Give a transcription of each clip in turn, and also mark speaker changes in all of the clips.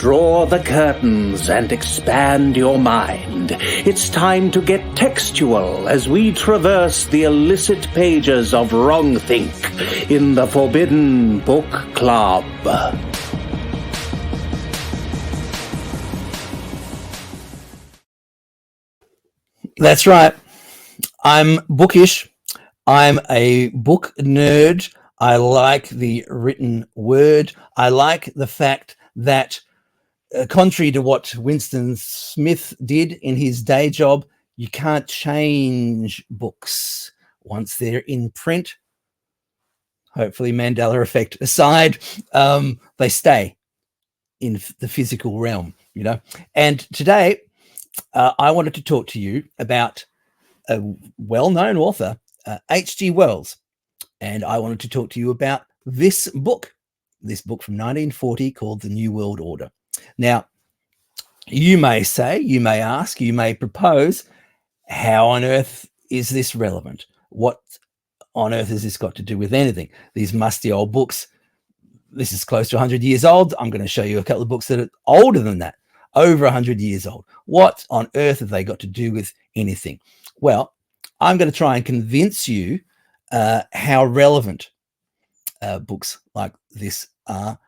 Speaker 1: Draw the curtains and expand your mind. It's time to get textual as we traverse the illicit pages of Wrongthink in the Forbidden Book Club.
Speaker 2: That's right. I'm bookish. I'm a book nerd. I like the written word. I like the fact that, contrary to what Winston Smith did in his day job, you can't change books once they're in print. Hopefully, Mandela effect aside, they stay in the physical realm, you know. And today, I wanted to talk to you about a well-known author, H.G. Wells. And I wanted to talk to you about this book from 1940 called The New World Order. Now, you may say, you may ask, you may propose, how on earth is this relevant? What on earth has this got to do with anything? These musty old books, this is close to 100 years old. I'm going to show you a couple of books that are older than that, over 100 years old. What on earth have they got to do with anything? Well, I'm going to try and convince you how relevant books like this are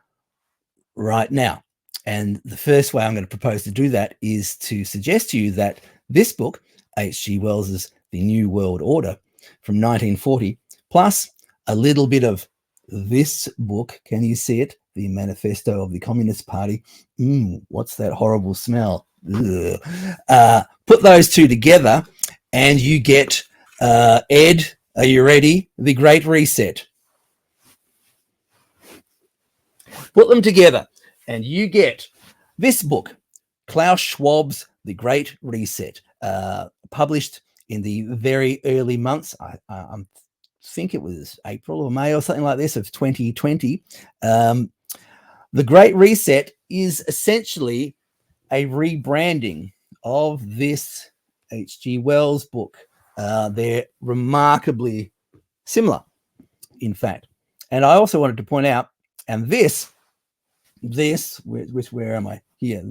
Speaker 2: right now. And the first way I'm going to propose to do that is to suggest to you that this book, H.G. Wells's The New World Order from 1940, plus a little bit of this book, can you see it? The Manifesto of the Communist Party. What's that horrible smell? Put those two together and you get, Ed, are you ready? The Great Reset. Put them together and you get this book, Klaus Schwab's The Great Reset, published in the very early months. I think it was April or May or something like this of 2020. The Great Reset is essentially a rebranding of this H.G. Wells book. They're remarkably similar, in fact. And I also wanted to point out, and this, where am I? Here,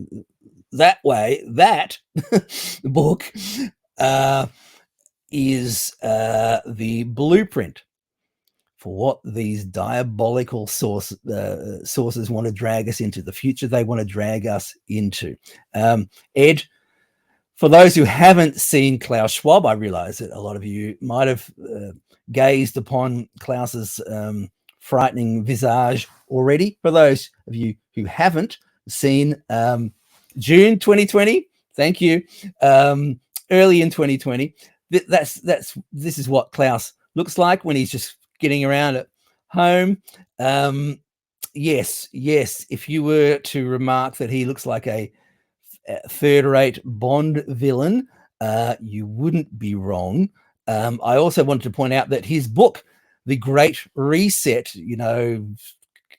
Speaker 2: that way, that book is the blueprint for what these diabolical sources want to drag us into, the future they want to drag us into. Ed, for those who haven't seen Klaus Schwab, I realize that a lot of you might have gazed upon Klaus's frightening visage already. For those of you who haven't seen, June 2020, thank you, early in 2020, this is what Klaus looks like when he's just getting around at home. Yes, if you were to remark that he looks like a third-rate Bond villain, you wouldn't be wrong. I also wanted to point out that his book, The Great Reset, you know,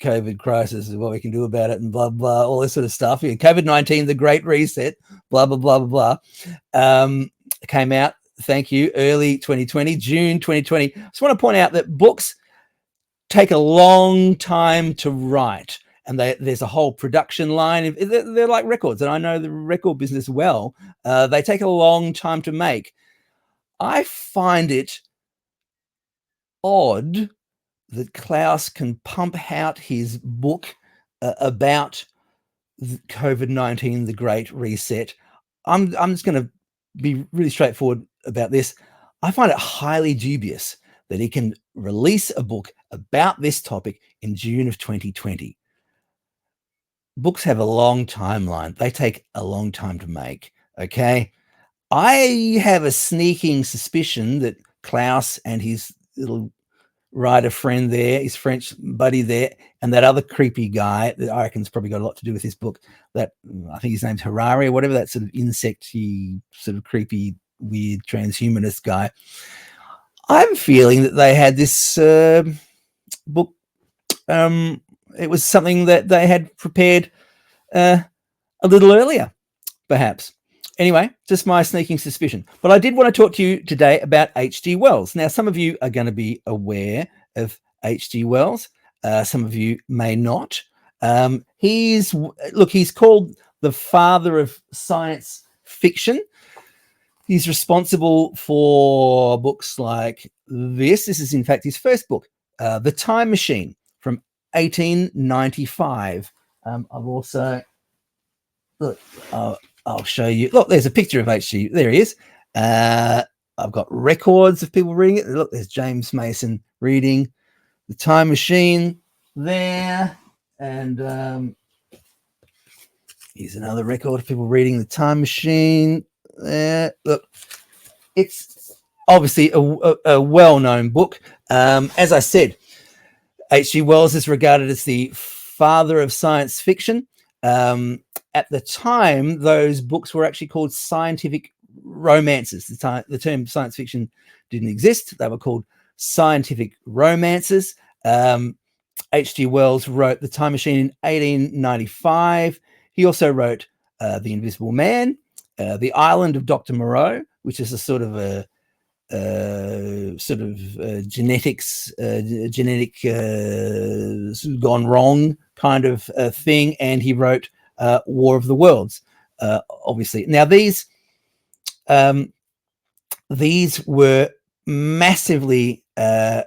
Speaker 2: COVID crisis is what we can do about it and blah, blah, all this sort of stuff. Yeah, COVID-19, The Great Reset, blah, blah, blah, blah, blah, came out, thank you, early 2020, June 2020. I just want to point out that books take a long time to write. And there's a whole production line. They're like records, and I know the record business well. They take a long time to make. I find it odd that Klaus can pump out his book about COVID-19, The Great Reset. I'm just going to be really straightforward about this. I find it highly dubious that he can release a book about this topic in June of 2020. Books have a long timeline. They take a long time to make, okay? I have a sneaking suspicion that Klaus and his little writer friend there, his French buddy there, and that other creepy guy that I reckon's probably got a lot to do with his book, that I think his name's Harari or whatever, that sort of insecty, sort of creepy, weird transhumanist guy. I'm feeling that they had this book. It was something that they had prepared a little earlier, perhaps. Anyway, just my sneaking suspicion. But I did want to talk to you today about H.G. Wells. Now, some of you are going to be aware of H.G. Wells. Some of you may not. He's called the father of science fiction. He's responsible for books like this. This is, in fact, his first book, The Time Machine from 1895. I've also, look, I'll show you. Look, there's a picture of H.G. There he is. I've got records of people reading it. Look, there's James Mason reading The Time Machine there. And here's another record of people reading The Time Machine. Look, it's obviously a well-known book. As I said, H.G. Wells is regarded as the father of science fiction. At the time, those books were actually called scientific romances. The term science fiction didn't exist. They were called scientific romances. H.G. Wells wrote The Time Machine in 1895. He also wrote The Invisible Man, The Island of Dr. Moreau, which is a sort of genetics, genetic gone wrong kind of thing. And he wrote War of the Worlds, obviously. Now, these were massively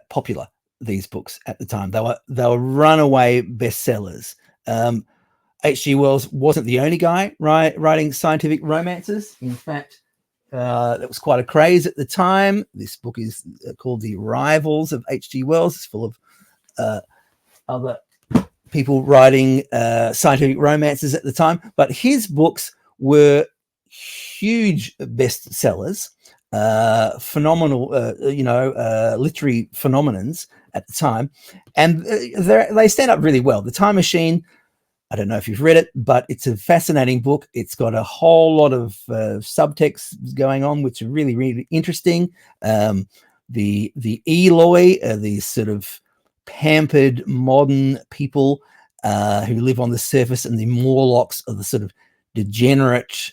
Speaker 2: popular, these books at the time. They were runaway bestsellers. H.G. Wells wasn't the only guy writing scientific romances. In fact, that was quite a craze at the time. This book is called The Rivals of H.G. Wells. It's full of other people writing scientific romances at the time. But his books were huge bestsellers, phenomenal, literary phenomenons at the time. And they stand up really well. The Time Machine, I don't know if you've read it, but it's a fascinating book. It's got a whole lot of subtext going on, which are really, really interesting. The Eloi are these sort of pampered modern people who live on the surface, and the Morlocks are the sort of degenerates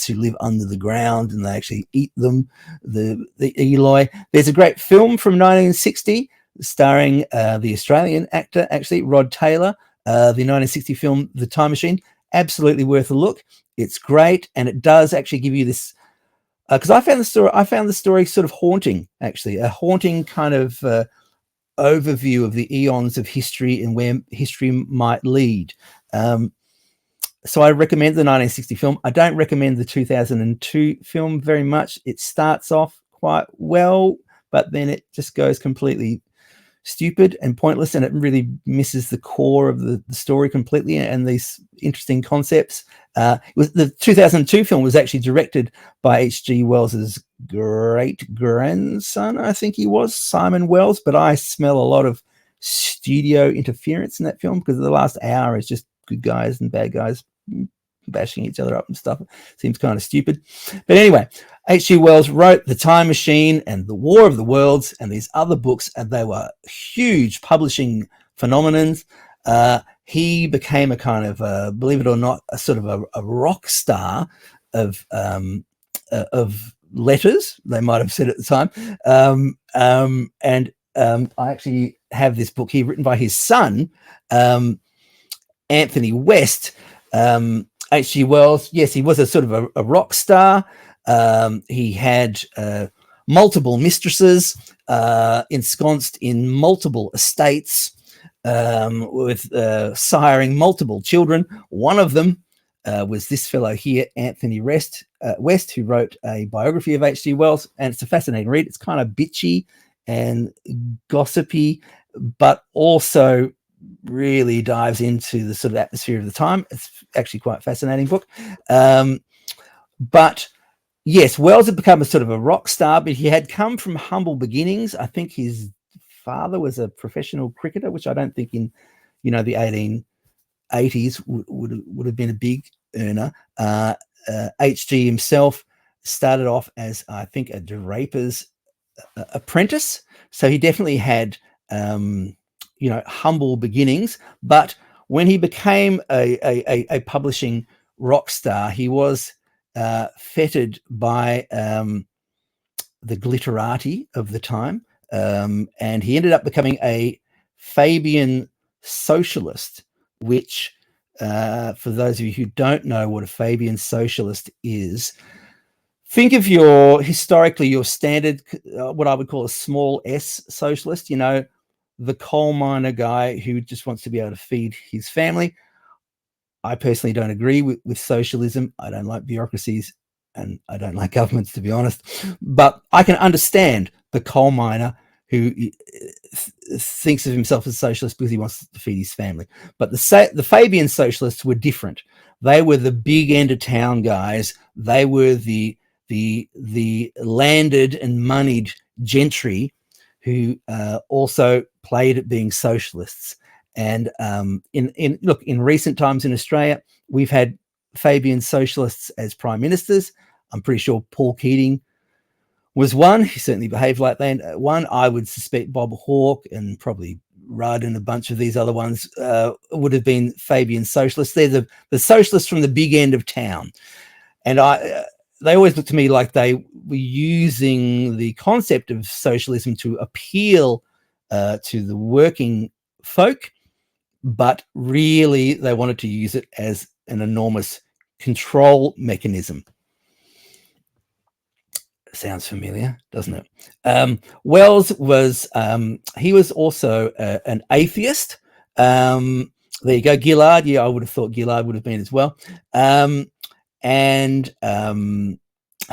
Speaker 2: who live under the ground, and they actually eat them. The Eloi. There's a great film from 1960. Starring the Australian actor, actually, Rod Taylor, the 1960 film The Time Machine. Absolutely worth a look. It's great, and it does actually give you this, because I found the story sort of haunting, actually, a haunting kind of overview of the eons of history and where history might lead. So I recommend the 1960 film. I don't recommend the 2002 film very much. It starts off quite well, but then it just goes completely stupid and pointless, and it really misses the core of the story completely and these interesting concepts. The 2002 film was actually directed by H.G. Wells's great grandson, I think he was, Simon Wells, but I smell a lot of studio interference in that film, because the last hour is just good guys and bad guys bashing each other up and stuff. Seems kind of stupid. But anyway, H.G. Wells wrote The Time Machine and The War of the Worlds and these other books, and they were huge publishing phenomenons. He became a kind of, believe it or not, a sort of a rock star of letters, they might have said at the time. I actually have this book here written by his son, Anthony West. H.G. Wells, yes, he was a sort of a rock star. He had multiple mistresses, ensconced in multiple estates, with siring multiple children. One of them was this fellow here, Anthony West, who wrote a biography of H.G. Wells, and it's a fascinating read. It's kind of bitchy and gossipy, but also really dives into the sort of atmosphere of the time. It's actually quite a fascinating book. But yes, Wells had become a sort of a rock star, but he had come from humble beginnings. I think his father was a professional cricketer, which I don't think in, the 1880s would have been a big earner. H.G. himself started off as, I think, a draper's apprentice. So he definitely had, humble beginnings. But when he became a publishing rock star, he was fettered by the glitterati of the time, and he ended up becoming a Fabian socialist, which, for those of you who don't know what a Fabian socialist is, think of historically your standard, what I would call a small s socialist, the coal miner guy who just wants to be able to feed his family. I personally don't agree with socialism. I don't like bureaucracies and I don't like governments, to be honest. But I can understand the coal miner who thinks of himself as a socialist because he wants to feed his family. But the Fabian socialists were different. They were the big end of town guys. They were the landed and moneyed gentry who also played at being socialists. And in recent times in Australia, we've had Fabian socialists as prime ministers. I'm pretty sure Paul Keating was one. He certainly behaved like that. One, I would suspect Bob Hawke and probably Rudd and a bunch of these other ones would have been Fabian socialists. They're the socialists from the big end of town. And they always look to me like they were using the concept of socialism to appeal to the working folk, but really they wanted to use it as an enormous control mechanism. Sounds familiar, doesn't it? Wells was he was also an atheist. There you go, Gillard. Yeah, I would have thought Gillard would have been as well. And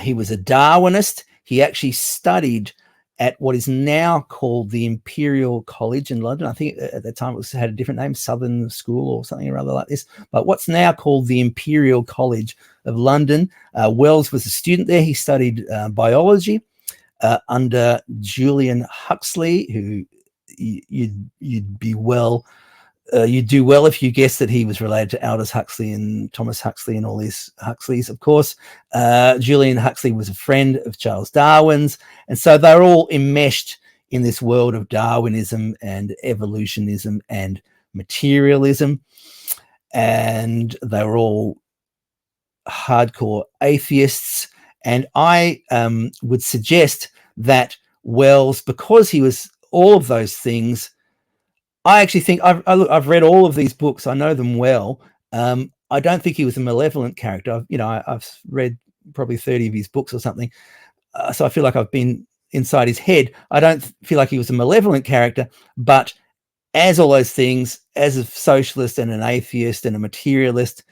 Speaker 2: he was a Darwinist. He actually studied at what is now called the Imperial College in London. I think at the time it had a different name, Southern School or something or other like this. But what's now called the Imperial College of London. Wells was a student there. He studied biology under Julian Huxley, who you'd do well if you guessed that he was related to Aldous Huxley and Thomas Huxley and all these Huxleys, of course. Julian Huxley was a friend of Charles Darwin's, and so they're all enmeshed in this world of Darwinism and evolutionism and materialism, and they were all hardcore atheists. And I would suggest that Wells, because he was all of those things, I actually think I've read all of these books. I know them well. I don't think he was a malevolent character. I've read probably 30 of his books or something. So I feel like I've been inside his head. I don't feel like he was a malevolent character, but as all those things, as a socialist and an atheist and a materialist,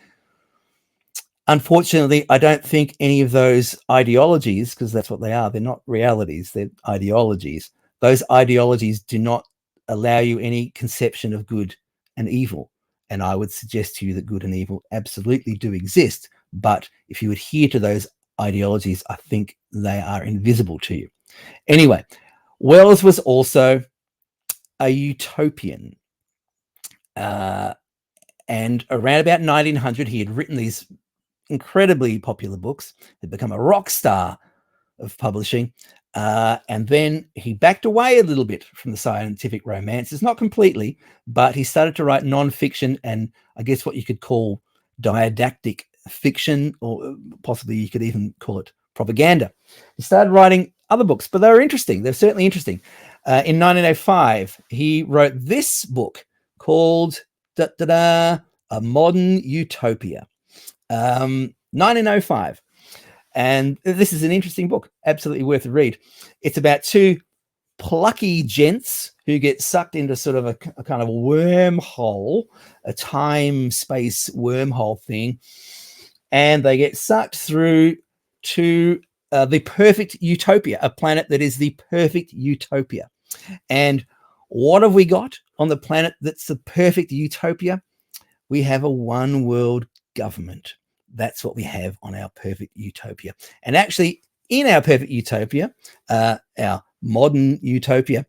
Speaker 2: unfortunately, I don't think any of those ideologies, because that's what they are, they're not realities, they're ideologies. Those ideologies do not allow you any conception of good and evil. And I would suggest to you that good and evil absolutely do exist. But if you adhere to those ideologies, I think they are invisible to you. Anyway, Wells was also a utopian. And around about 1900, he had written these incredibly popular books. He'd become a rock star of publishing. And then he backed away a little bit from the scientific romances, not completely, but he started to write non-fiction and I guess what you could call didactic fiction, or possibly you could even call it propaganda. He started writing other books, but they were interesting. They're certainly interesting. In 1905, he wrote this book called A Modern Utopia. 1905. And this is an interesting book, absolutely worth a read. It's about two plucky gents who get sucked into sort of a kind of a wormhole, a time-space wormhole thing, and they get sucked through to the perfect utopia, a planet that is the perfect utopia. And what have we got on the planet that's the perfect utopia? We have a one-world government. That's what we have on our perfect utopia. And actually, in our perfect utopia, our modern utopia,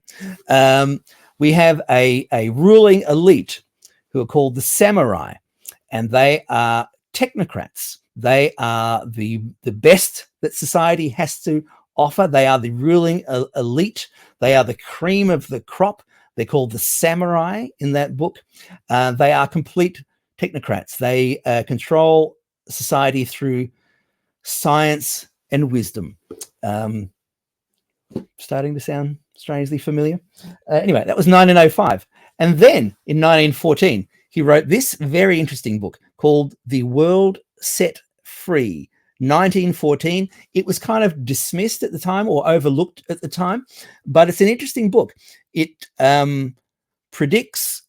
Speaker 2: we have a ruling elite who are called the samurai, and they are technocrats. They are the best that society has to offer. They are the ruling elite. They are the cream of the crop. They're called the samurai in that book. They are complete technocrats. They control society through science and wisdom. Starting to sound strangely familiar. Anyway, that was 1905. And then in 1914, he wrote this very interesting book called The World Set Free. 1914. It was kind of dismissed at the time or overlooked at the time, but it's an interesting book. It predicts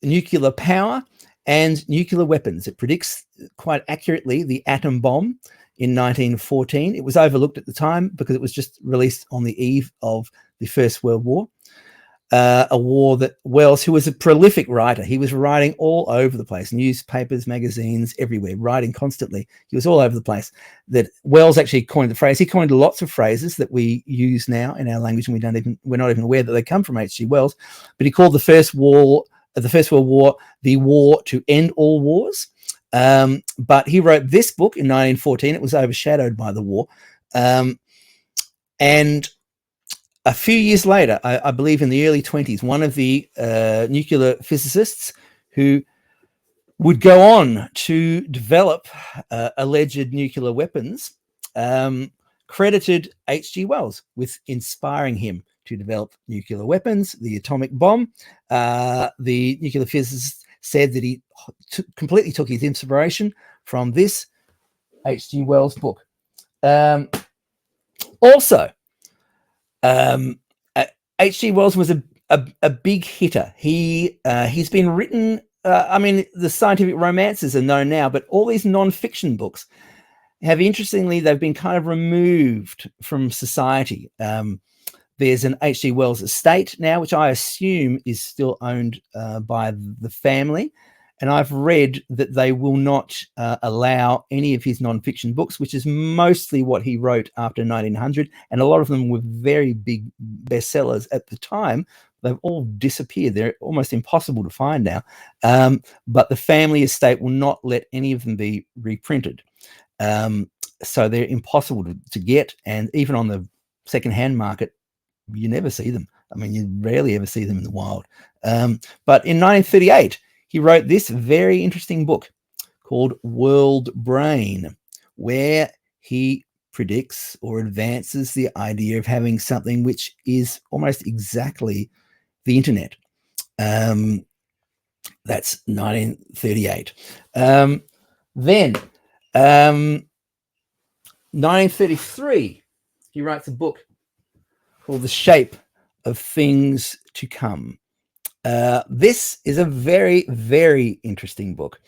Speaker 2: nuclear power and nuclear weapons. It predicts quite accurately the atom bomb in 1914. It was overlooked at the time because it was just released on the eve of the First World War. A war that Wells, who was a prolific writer, he was writing all over the place, newspapers, magazines, everywhere, writing constantly. He was all over the place. That Wells actually coined the phrase. He coined lots of phrases that we use now in our language, and we're not even aware that they come from H.G. Wells. But he called the First World War the war to end all wars. But he wrote this book in 1914. It was overshadowed by the war, and a few years later, I believe in the early 20s, one of the nuclear physicists who would go on to develop alleged nuclear weapons credited H.G. Wells with inspiring him to develop nuclear weapons, the atomic bomb. The nuclear physicist said that he completely took his inspiration from this H.G. Wells book. Also, H.G. Wells was a big hitter. He's been written. The scientific romances are known now, but all these non-fiction books have, interestingly, they've been kind of removed from society. There's an H.G. Wells estate now, which I assume is still owned by the family. And I've read that they will not allow any of his non-fiction books, which is mostly what he wrote after 1900. And a lot of them were very big bestsellers at the time. They've all disappeared. They're almost impossible to find now. But the family estate will not let any of them be reprinted. So they're impossible to get. And even on the secondhand market, you never see them. You rarely ever see them in the wild. But in 1938, he wrote this very interesting book called World Brain, where he predicts or advances the idea of having something which is almost exactly the internet. That's 1938. Then 1933, he writes a book called The Shape of Things to Come. This is a very, very interesting book.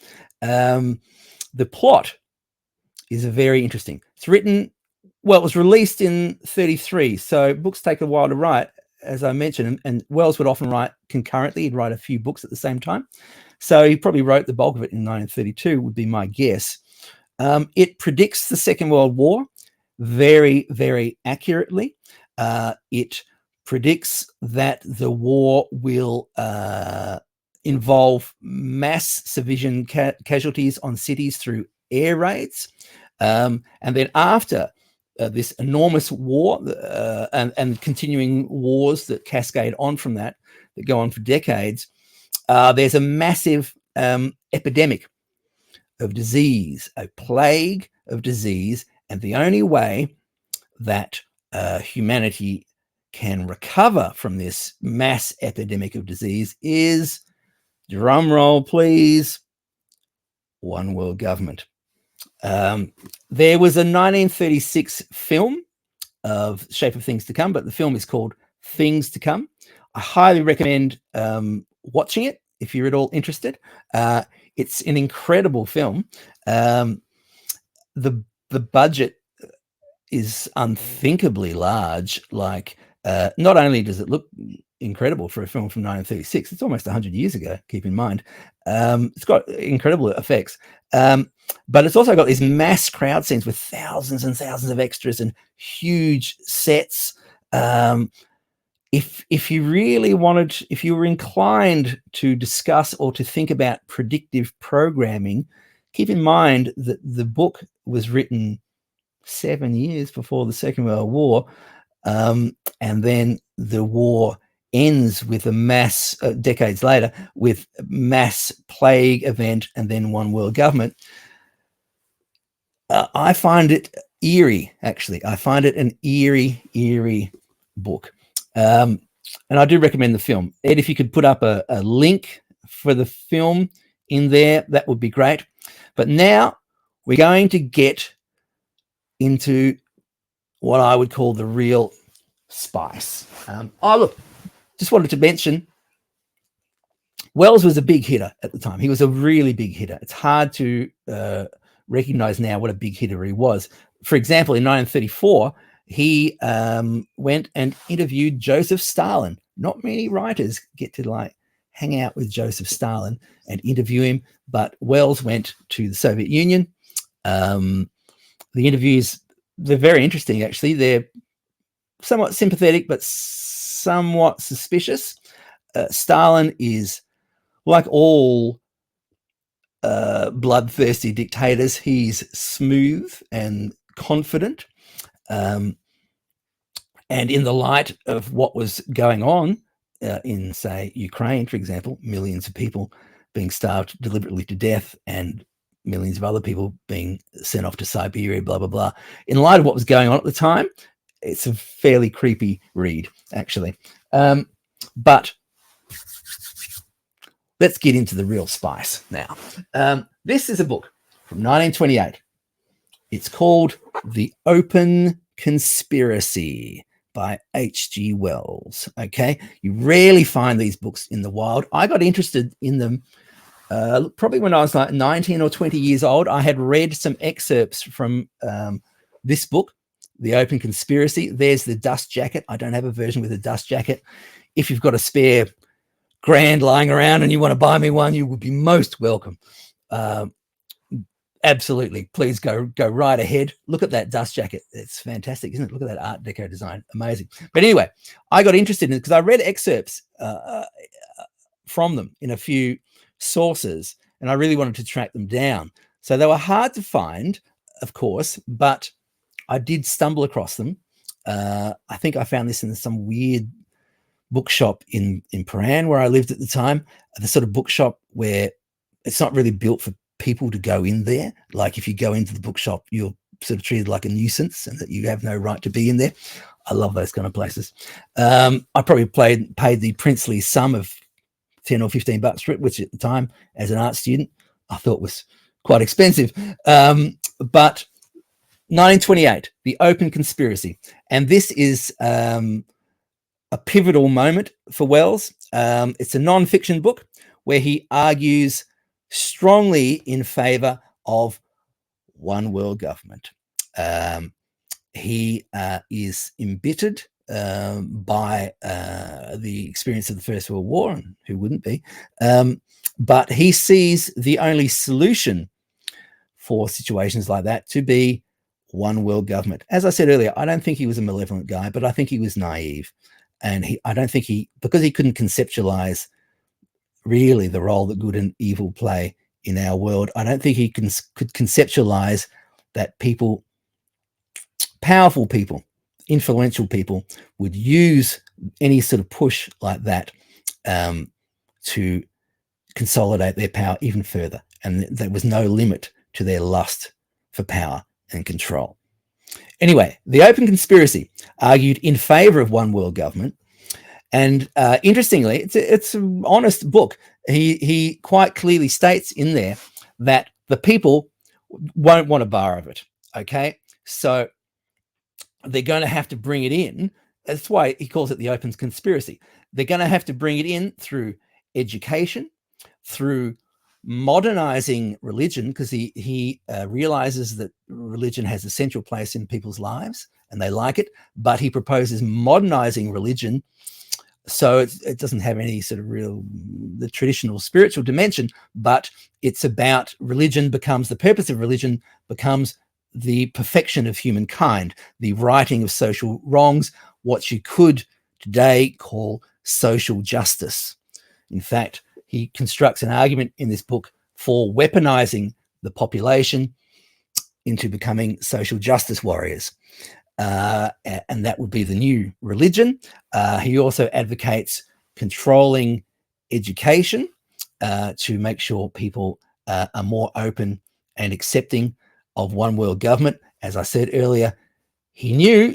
Speaker 2: The plot is very interesting. It's written, well, it was released in 33, so books take a while to write, as I mentioned, and Wells would often write concurrently. He'd write a few books at the same time. So he probably wrote the bulk of it in 1932, would be my guess. It predicts the Second World War very, very accurately. It predicts that the war will involve mass civilian casualties on cities through air raids. And then after this enormous war and continuing wars that cascade on from that go on for decades, there's a massive epidemic of disease, a plague of disease. And the only way that humanity can recover from this mass epidemic of disease is, drum roll please, one world government. There was a 1936 film of Shape of Things to Come, but the film is called Things to Come. I highly recommend watching it if you're at all interested. It's an incredible film. The budget is unthinkably large. Not only does it look incredible for a film from 1936, it's almost 100 years ago, keep in mind. It's got incredible effects, but it's also got these mass crowd scenes with thousands and thousands of extras and huge sets. If you really wanted, if you were inclined to discuss or to think about predictive programming, keep in mind that the book was written 7 years before the Second World War. And then the war ends with a mass, decades later, with mass plague event and then one world government. I find it eerie, actually. I find it an eerie book. And I do recommend the film. Ed, if you could put up a link for the film in there, that would be great. But now we're going to get into what I would call the real spice. Look, just wanted to mention Wells was a big hitter at the time. He was a really big hitter. It's hard to recognize now what a big hitter he was. For example, in 1934, he went and interviewed Joseph Stalin. Not many writers get to hang out with Joseph Stalin and interview him, but Wells went to the Soviet Union. The interviews, they're very interesting, actually. They're somewhat sympathetic, but somewhat suspicious. Stalin is, like all bloodthirsty dictators, he's smooth and confident. And in the light of what was going on in, say, Ukraine, for example, millions of people being starved deliberately to death and millions of other people being sent off to Siberia, blah, blah, blah. In light of what was going on at the time, it's a fairly creepy read, actually. But let's get into the real spice now. This is a book from 1928. It's called The Open Conspiracy by H.G. Wells. Okay, you rarely find these books in the wild. I got interested in them probably when I was like 19 or 20 years old. I had read some excerpts from this book, The Open Conspiracy. There's the dust jacket. I don't have a version with a dust jacket. If you've got a spare grand lying around and you want to buy me one, you would be most welcome. Absolutely, please go right ahead. Look at that dust jacket. It's fantastic, isn't it? Look at that Art Deco design. Amazing. But anyway, I got interested in it because I read excerpts from them in a few sources, and I really wanted to track them down. So they were hard to find, of course, but I did stumble across them. I think I found this in some weird bookshop in Paran where I lived at the time, the sort of bookshop where it's not really built for people to go in there. Like if you go into the bookshop, you're sort of treated like a nuisance and that you have no right to be in there. I love those kind of places. I probably paid the princely sum of $10 or $15 for it, which at the time as an art student, I thought was quite expensive. But 1928, The Open Conspiracy. And this is a pivotal moment for Wells. It's a non-fiction book where he argues strongly in favor of one world government. He is embittered by the experience of the First World War, and who wouldn't be? But he sees the only solution for situations like that to be one world government. As I said earlier, I don't think he was a malevolent guy, but I think he was naive. And I don't think because he couldn't conceptualize really the role that good and evil play in our world, I don't think he could conceptualize that people, powerful people, influential people would use any sort of push like that to consolidate their power even further. And there was no limit to their lust for power and control. Anyway, The Open Conspiracy argued in favor of one world government. And interestingly, it's an honest book. He quite clearly states in there that the people won't want a bar of it. Okay, so they're going to have to bring it in. That's why he calls it the Open Conspiracy. They're going to have to bring it in through education, through modernizing religion, because he realizes that religion has a central place in people's lives and they like it, but he proposes modernizing religion so it doesn't have any sort of the traditional spiritual dimension, but it's about religion becomes, the purpose of religion becomes the perfection of humankind, the righting of social wrongs, what you could today call social justice. In fact, he constructs an argument in this book for weaponizing the population into becoming social justice warriors. And that would be the new religion. He also advocates controlling education to make sure people are more open and accepting of one world government. As I said earlier, he knew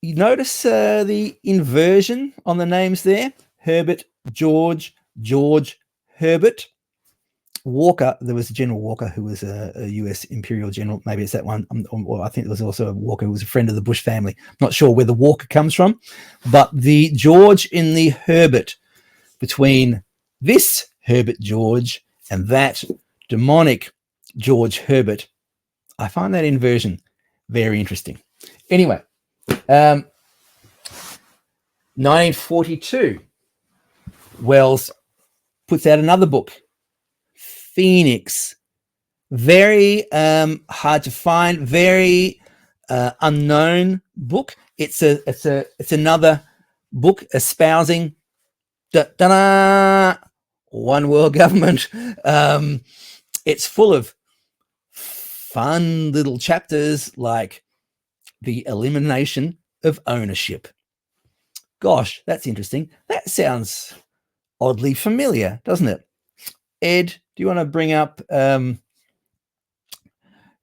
Speaker 2: You notice the inversion on the names there? Herbert, George, George, Herbert. Walker, there was General Walker, who was a US imperial general. Maybe it's that one. Or I think there was also a Walker who was a friend of the Bush family. Not sure where the Walker comes from, but the George in the Herbert, between this Herbert George and that demonic George Herbert, I find that inversion very interesting. Anyway, 1942, Wells puts out another book, Phoenix. Very hard to find, very unknown book. It's another book espousing one world government. It's full of fun little chapters like the elimination of ownership. Gosh, that's interesting. That sounds oddly familiar, doesn't it? Ed, do you want to bring up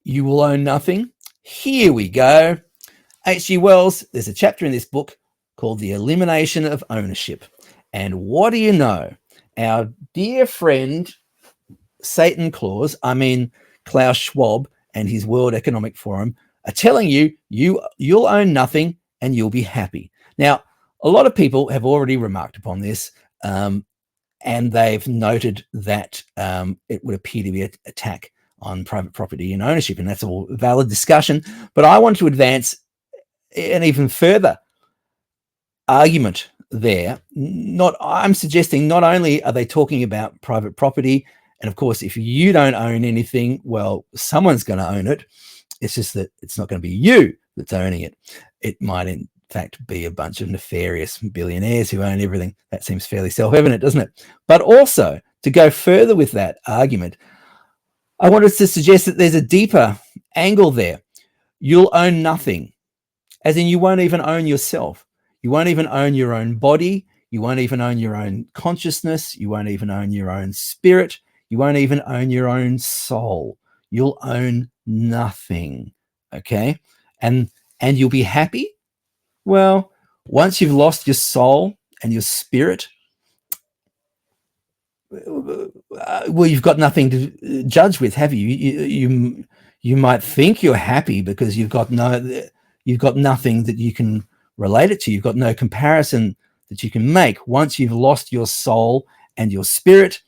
Speaker 2: You Will Own Nothing? Here we go. H.G. Wells, there's a chapter in this book called The Elimination of Ownership. And what do you know? Our dear friend, Klaus Schwab and his World Economic Forum are telling you, you'll own nothing and you'll be happy. Now, a lot of people have already remarked upon this, and they've noted that it would appear to be an attack on private property and ownership, and that's all valid discussion. But I want to advance an even further argument there. I'm suggesting not only are they talking about private property, and of course, if you don't own anything, well, someone's going to own it. It's just that it's not going to be you that's owning it. It might, in fact, be a bunch of nefarious billionaires who own everything. That seems fairly self-evident, doesn't it? But also, to go further with that argument, I wanted to suggest that there's a deeper angle there. You'll own nothing, as in you won't even own yourself. You won't even own your own body. You won't even own your own consciousness. You won't even own your own spirit. You won't even own your own soul. You'll own nothing, okay? And you'll be happy? Well, once you've lost your soul and your spirit, well, you've got nothing to judge with, have you? You might think you're happy because you've got nothing that you can relate it to. You've got no comparison that you can make. Once you've lost your soul and your spirit,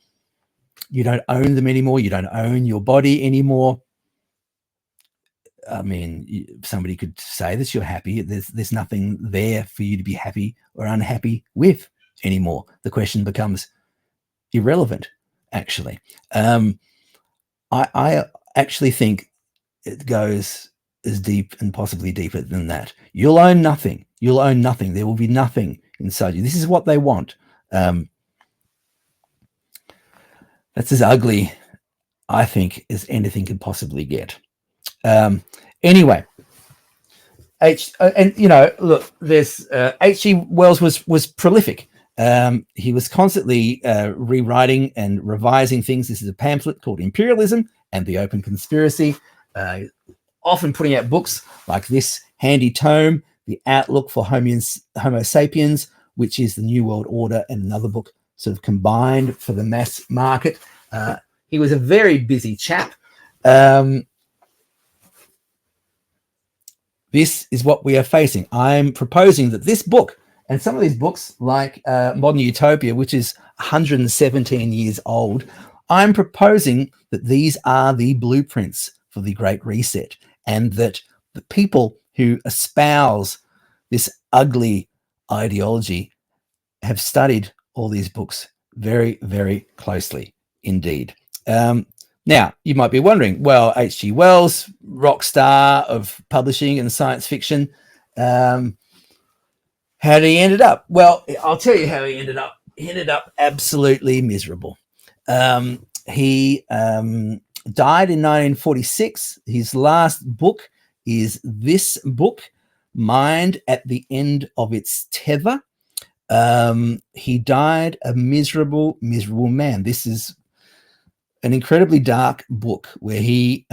Speaker 2: you don't own them anymore. You don't own your body anymore. I mean, somebody could say that you're happy. There's nothing there for you to be happy or unhappy with anymore. The question becomes irrelevant, actually. I actually think it goes as deep and possibly deeper than that. You'll own nothing. You'll own nothing. There will be nothing inside you. This is what they want. That's as ugly, I think, as anything could possibly get. Anyway, look, there's H.G. Wells was prolific. He was constantly rewriting and revising things. This is a pamphlet called Imperialism and the Open Conspiracy, often putting out books like this handy tome, The Outlook for Homo Sapiens, which is the New World Order, and another book sort of combined for the mass market. He was a very busy chap. This is what we are facing. I'm proposing that this book, and some of these books, like Modern Utopia, which is 117 years old, I'm proposing that these are the blueprints for the Great Reset, and that the people who espouse this ugly ideology have studied all these books very, very closely indeed. Now, you might be wondering, well, H.G. Wells, rock star of publishing and science fiction, how did he end up? Well, I'll tell you how he ended up. He ended up absolutely miserable. He died in 1946. His last book is this book, Mind at the End of Its Tether. He died a miserable, miserable man. This is an incredibly dark book where he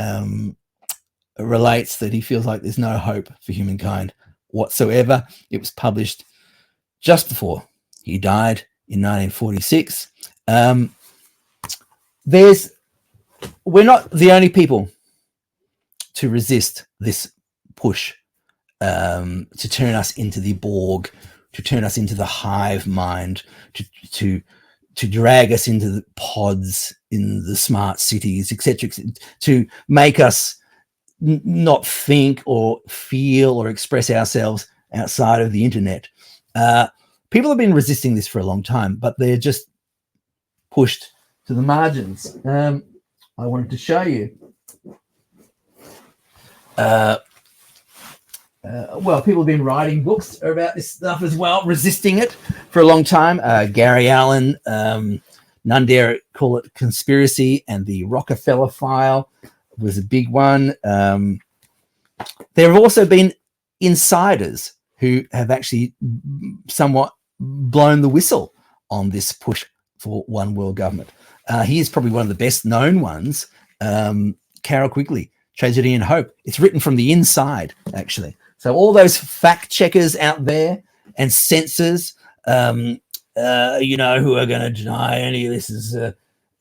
Speaker 2: relates that he feels like there's no hope for humankind whatsoever. It was published just before he died in 1946. We're not the only people to resist this push to turn us into the Borg, to turn us into the hive mind, to drag us into the pods in the smart cities, etc., to make us not think or feel or express ourselves outside of the internet. People have been resisting this for a long time, but they're just pushed to the margins. I wanted to show you. Well, people have been writing books about this stuff as well, resisting it for a long time. Gary Allen, none dare call it conspiracy, and the Rockefeller file was a big one. There have also been insiders who have actually somewhat blown the whistle on this push for one world government. He is probably one of the best known ones, Carol Quigley, Tragedy and Hope. It's written from the inside, actually. So all those fact checkers out there and censors, who are going to deny any of this is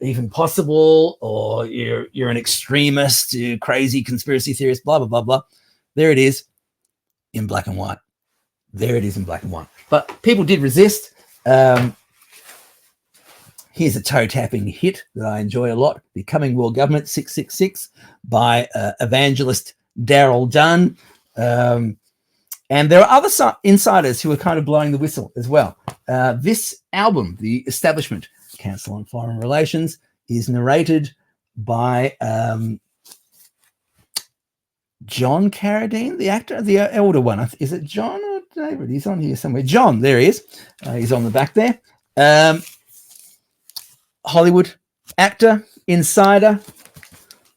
Speaker 2: even possible, or you're an extremist, you're crazy conspiracy theorist, blah, blah, blah, blah. There it is in black and white. There it is in black and white. But people did resist. Here's a toe-tapping hit that I enjoy a lot, Becoming World Government 666 by evangelist Darrell Dunn. And there are other insiders who are kind of blowing the whistle as well. This album, The Establishment, Council on Foreign Relations, is narrated by John Carradine, the actor, the older one. Is it John or David? He's on here somewhere. John, there he is. He's on the back there. Hollywood actor, insider,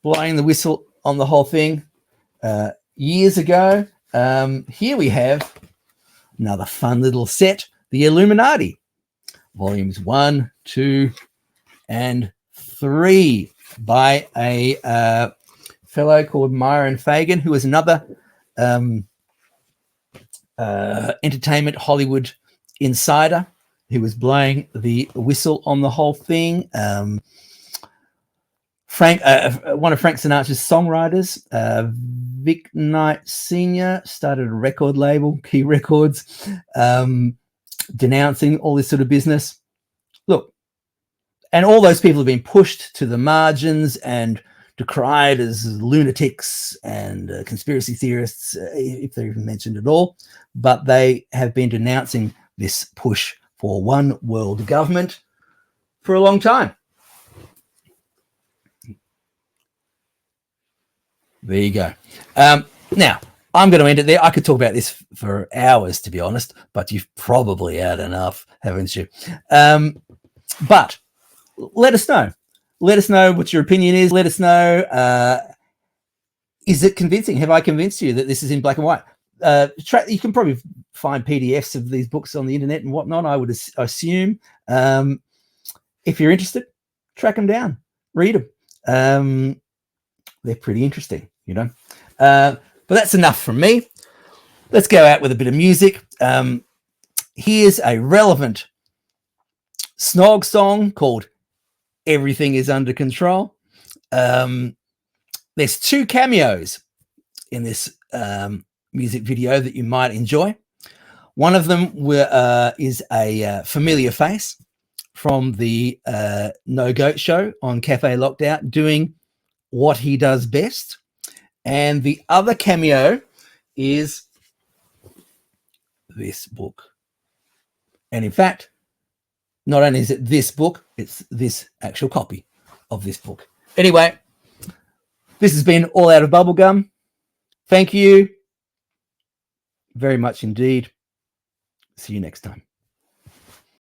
Speaker 2: blowing the whistle on the whole thing years ago. Here we have another fun little set, The Illuminati, volumes 1, 2, and 3 by a fellow called Myron Fagan, who is another entertainment Hollywood insider who was blowing the whistle on the whole thing. Frank, one of Frank Sinatra's songwriters, Vic Knight Sr., started a record label, Key Records, denouncing all this sort of business. Look, and all those people have been pushed to the margins and decried as lunatics and conspiracy theorists, if they're even mentioned at all. But they have been denouncing this push for one world government for a long time. There you go. Now, I'm going to end it there. I could talk about this for hours, to be honest, but you've probably had enough, haven't you? But let us know. Let us know what your opinion is. Let us know, is it convincing? Have I convinced you that this is in black and white? You can probably find PDFs of these books on the internet and whatnot, I would assume. If you're interested, track them down, read them. They're pretty interesting, you know. But that's enough from me. Let's go out with a bit of music. Here's a relevant snog song called Everything is Under Control. There's 2 cameos in this music video that you might enjoy. One of them is a familiar face from the No Goat show on Cafe Locked Out, doing what he does best. And the other cameo is this book. And in fact, not only is it this book, it's this actual copy of this book. Anyway, this has been All Out of Bubblegum. Thank you very much indeed. See you next time.